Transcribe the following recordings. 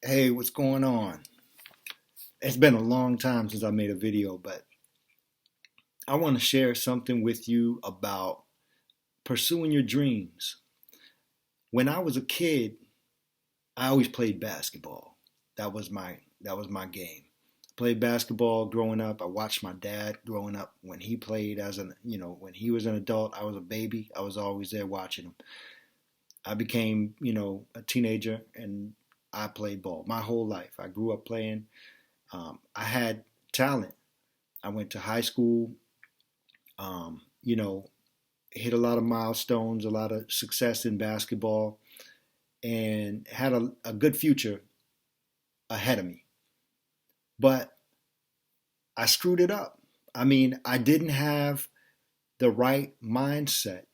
Hey, what's going on? It's been a long time since I made a video, but I want to share something with you about pursuing your dreams. When I was a kid, I always played basketball. That was my game. Played basketball growing up. I watched my dad growing up when he played when he was an adult, I was a baby. I was always there watching him. I became, a teenager and I played ball my whole life. I grew up playing. I had talent. I went to high school, um, you know, hit a lot of milestones, a lot of success in basketball, and had a good future ahead of me. But I screwed it up. I mean, I didn't have the right mindset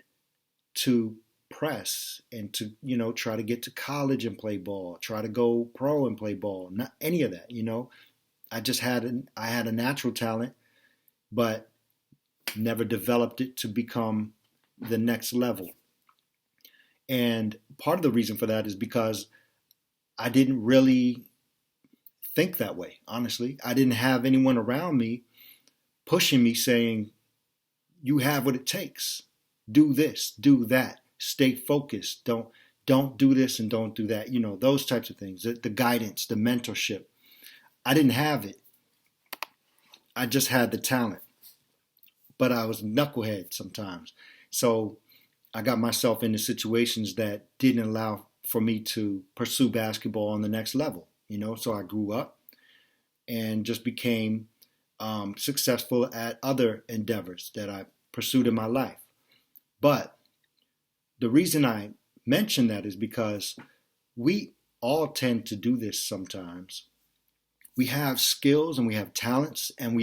to press and to, try to get to college and play ball, try to go pro and play ball. Not any of that. I had a natural talent, but never developed it to become the next level. And part of the reason for that is because I didn't really think that way, honestly. I didn't have anyone around me pushing me saying, you have what it takes. Do this, do that. Stay focused. Don't do this and don't do that. Those types of things. The guidance, the mentorship. I didn't have it. I just had the talent. But I was knucklehead sometimes. So I got myself into situations that didn't allow for me to pursue basketball on the next level. So I grew up and just became successful at other endeavors that I pursued in my life. But the reason I mention that is because we all tend to do this sometimes. We have skills and we have talents, and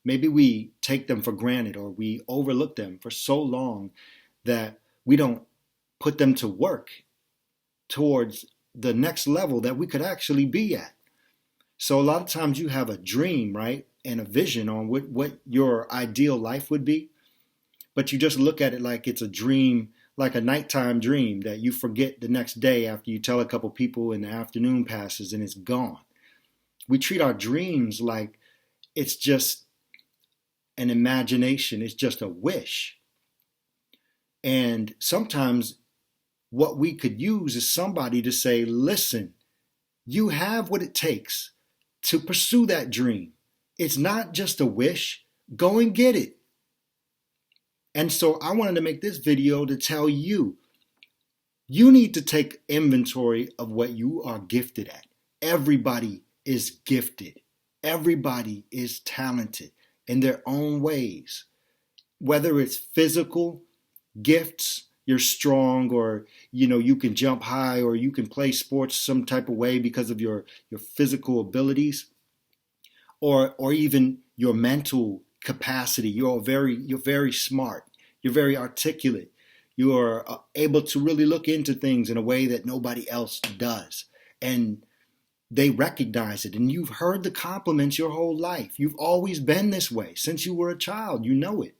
maybe we take them for granted, or we overlook them for so long that we don't put them to work towards the next level that we could actually be at. So a lot of times you have a dream, right? And a vision on what your ideal life would be, but you just look at it like it's a dream, like a nighttime dream that you forget the next day after you tell a couple people and the afternoon passes and it's gone. We treat our dreams like it's just an imagination, it's just a wish. And sometimes what we could use is somebody to say, listen, you have what it takes to pursue that dream. It's not just a wish. Go and get it. And so I wanted to make this video to tell you, you need to take inventory of what you are gifted at. Everybody is gifted. Everybody is talented in their own ways. Whether it's physical gifts, you're strong, or you can jump high, or you can play sports some type of way because of your physical abilities, or even your mental capacity. You're very smart. You're very articulate. You're able to really look into things in a way that nobody else does. And they recognize it. And you've heard the compliments your whole life. You've always been this way since you were a child. You know it.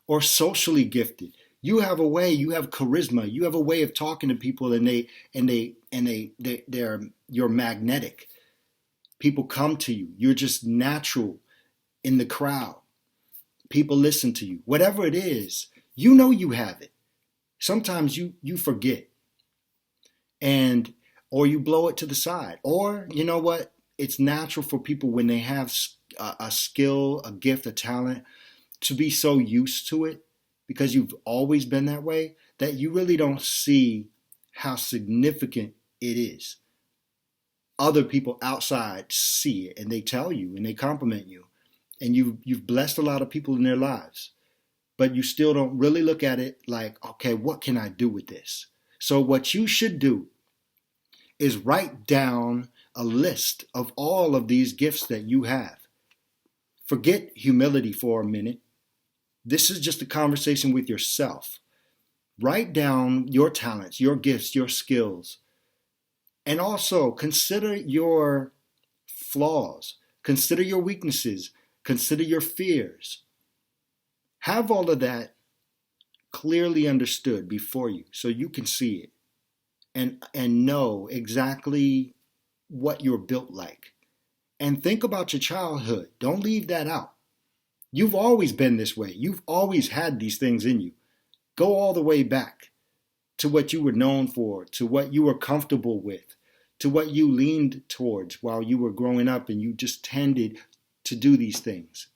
Or socially gifted. You have a way, you have charisma, you have a way of talking to people, and you're magnetic. People come to you. You're just natural in the crowd. People listen to you. Whatever it is, you have it. Sometimes you forget, and or you blow it to the side. Or you know what? It's natural for people when they have a skill, a gift, a talent, to be so used to it because you've always been that way that you really don't see how significant it is. Other people outside see it and they tell you and they compliment you, and you've blessed a lot of people in their lives, but you still don't really look at it like, okay, what can I do with this? So what you should do is write down a list of all of these gifts that you have. Forget humility for a minute. This is just a conversation with yourself. Write down your talents, your gifts, your skills, and also consider your flaws, consider your weaknesses, consider your fears. Have all of that clearly understood before you so you can see it and know exactly what you're built like. And think about your childhood. Don't leave that out. You've always been this way. You've always had these things in you. Go all the way back to what you were known for, to what you were comfortable with, to what you leaned towards while you were growing up and you just tended to do these things.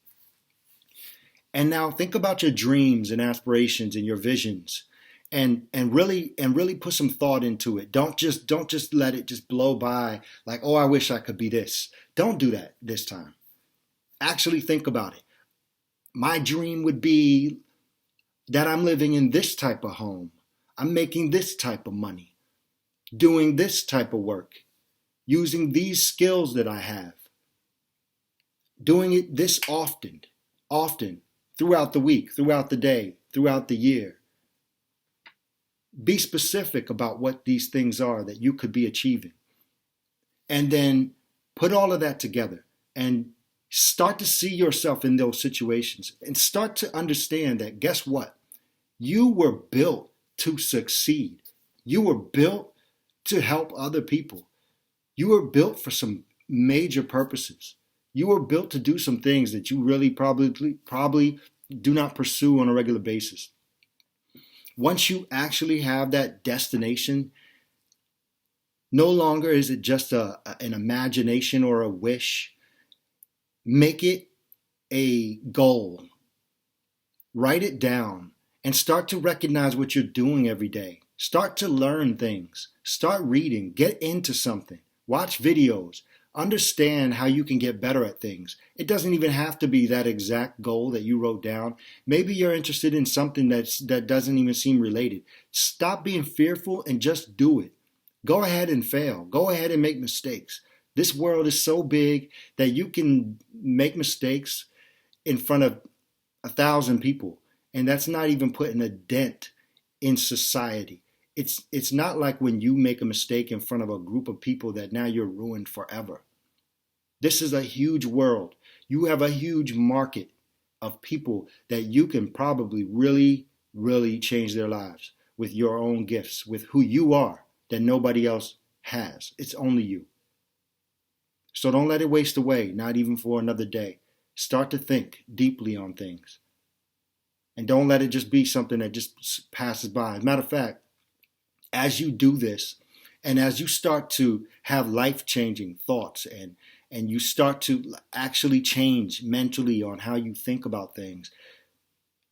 And now think about your dreams and aspirations and your visions and really put some thought into it. Don't just let it just blow by like, oh, I wish I could be this. Don't do that this time. Actually think about it. My dream would be that I'm living in this type of home. I'm making this type of money, doing this type of work, using these skills that I have, doing it this often, throughout the week, throughout the day, throughout the year. Be specific about what these things are that you could be achieving. And then put all of that together and start to see yourself in those situations and start to understand that, guess what? You were built to succeed. You were built to help other people. You were built for some major purposes. You were built to do some things that you really probably do not pursue on a regular basis. Once you actually have that destination, no longer is it just an imagination or a wish. Make it a goal. Write it down and start to recognize what you're doing every day. Start to learn things. Start reading. Get into something. Watch videos. Understand how you can get better at things. It doesn't even have to be that exact goal that you wrote down. Maybe you're interested in something that doesn't even seem related. Stop being fearful and just do it. Go ahead and fail. Go ahead and make mistakes. This world is so big that you can make mistakes in front of 1,000 people, and that's not even putting a dent in society. It's not like when you make a mistake in front of a group of people that now you're ruined forever. This is a huge world. You have a huge market of people that you can probably really, really change their lives with your own gifts, with who you are that nobody else has. It's only you. So don't let it waste away, not even for another day. Start to think deeply on things. And don't let it just be something that just passes by. As a matter of fact, as you do this, and as you start to have life-changing thoughts and you start to actually change mentally on how you think about things,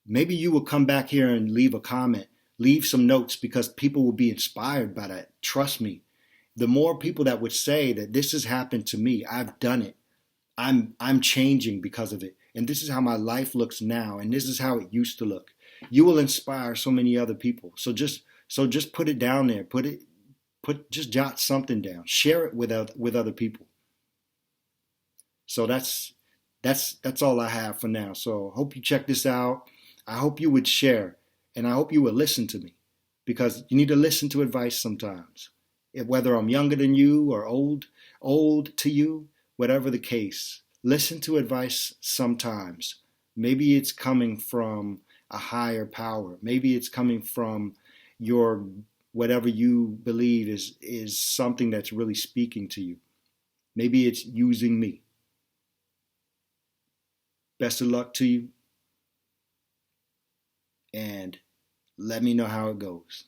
maybe you will come back here and leave a comment, leave some notes, because people will be inspired by that. Trust me. The more people that would say that this has happened to me, I've done it, I'm changing because of it, and this is how my life looks now, and this is how it used to look. You will inspire so many other people. So just put it down there. Just jot something down. Share it with other people. So that's all I have for now. So hope you check this out. I hope you would share, and I hope you would listen to me, because you need to listen to advice sometimes. Whether I'm younger than you or old to you, whatever the case, listen to advice sometimes. Maybe it's coming from a higher power. Maybe it's coming from your whatever you believe is something that's really speaking to you. Maybe it's using me. Best of luck to you, and let me know how it goes.